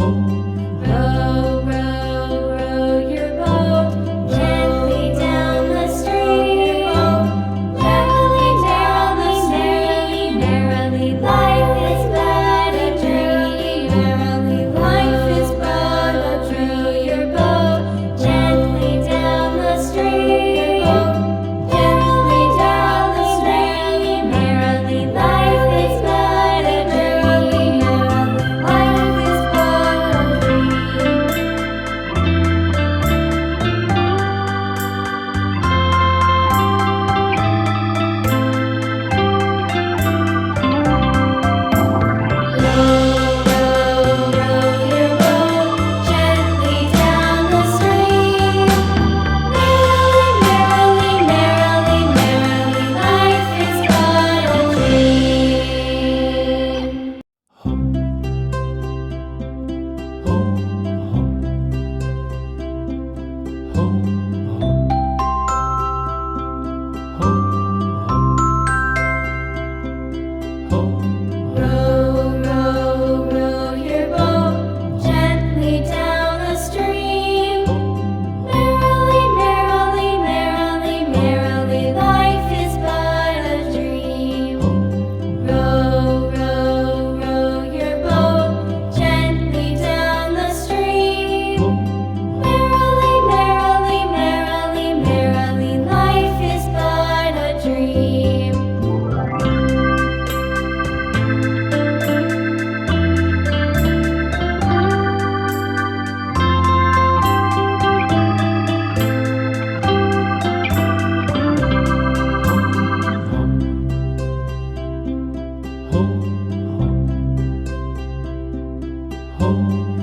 Row, row, row your boat gently down the stream. Merrily, merrily, merrily, merrily, life is but a dream. Merrily, life is but a dream. Row your boat gently down the stream. Merrily down the stream. Merrily, life is but a dream. Merrily, life is but a Row, row, row your boat gently down the stream. Merrily, merrily, merrily, merrily, life is but a dream. Row, row, row your boat gently down the stream. Merrily, merrily, merrily, merrily, life is but a dream. Home.